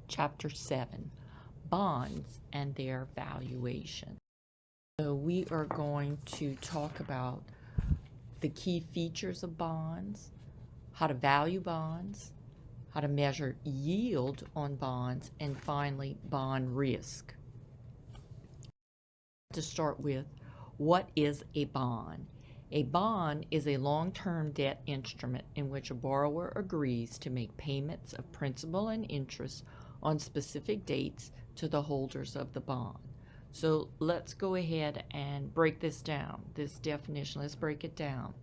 Chapter 7, Bonds and Their Valuation. So we are going to talk about the key features of bonds, how to value bonds, how to measure yield on bonds, and finally, bond risk. To start with, what is a bond? A bond is a long-term debt instrument in which a borrower agrees to make payments of principal and interest on specific dates to the holders of the bond. So let's go ahead and break this down, this definition. Let's break it down.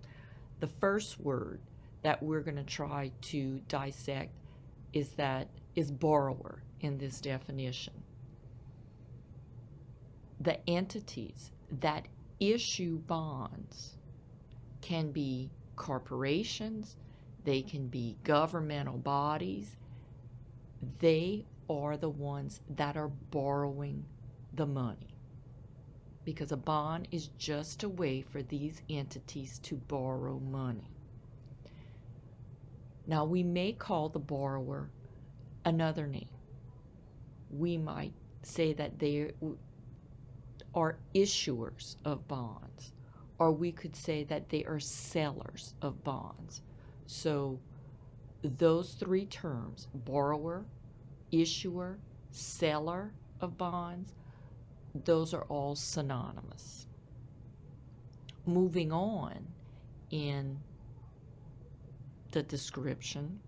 The first word that we're going to try to dissect is borrower in this definition. The entities that issue bonds can be corporations, they can be governmental bodies. They are the ones that are borrowing the money, because a bond is just a way for these entities to borrow money. Now, we may call the borrower another name. We might say that they are issuers of bonds, or we could say that they are sellers of bonds. So those three terms, borrower, issuer, seller of bonds, those are all synonymous. Moving on in the description,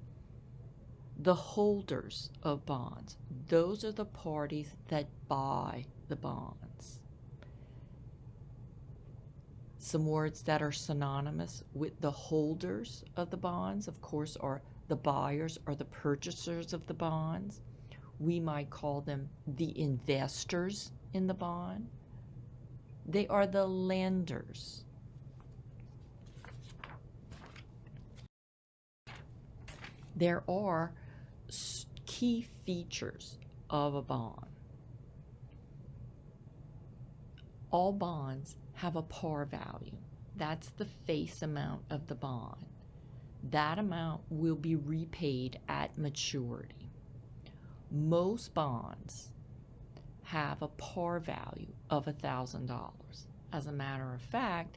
the holders of bonds, those are the parties that buy the bonds. Some words that are synonymous with the holders of the bonds, of course, are the buyers or the purchasers of the bonds. We might call them the investors in the bond. They are the lenders. There are key features of a bond. All bonds have a par value. That's the face amount of the bond. That amount will be repaid at maturity. Most bonds have a par value of $1,000. As a matter of fact,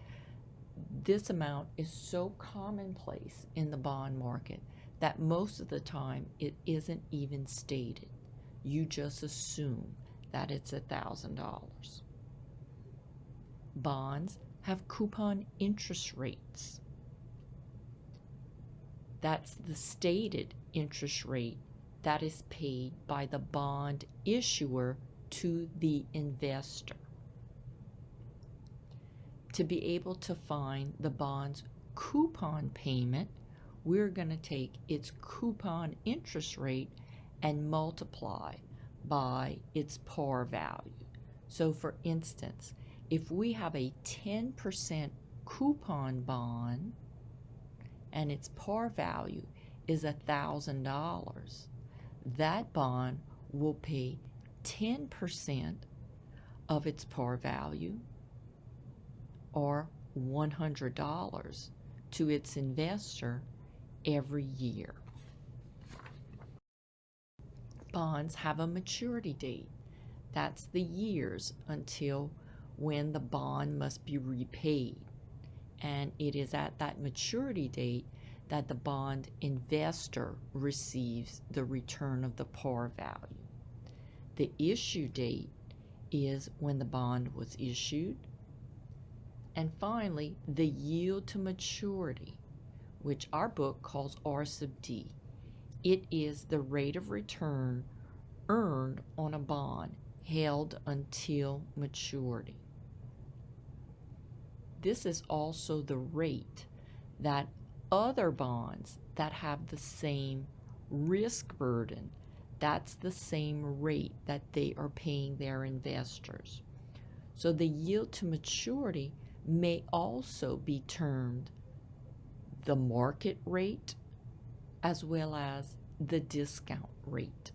this amount is so commonplace in the bond market that most of the time it isn't even stated. You just assume that it's $1,000. Bonds have coupon interest rates. That's the stated interest rate that is paid by the bond issuer to the investor. To be able to find the bond's coupon payment, we're going to take its coupon interest rate and multiply by its par value. So for instance, if we have a 10% coupon bond and its par value is $1,000, that bond will pay 10% of its par value, or $100, to its investor every year. Bonds have a maturity date. That's the years until when the bond must be repaid. And it is at that maturity date that the bond investor receives the return of the par value. The issue date is when the bond was issued. And finally, the yield to maturity, which our book calls R sub D. It is the rate of return earned on a bond held until maturity. This is also the rate that other bonds that have the same risk burden, that's the same rate that they are paying their investors. So the yield to maturity may also be termed the market rate as well as the discount rate.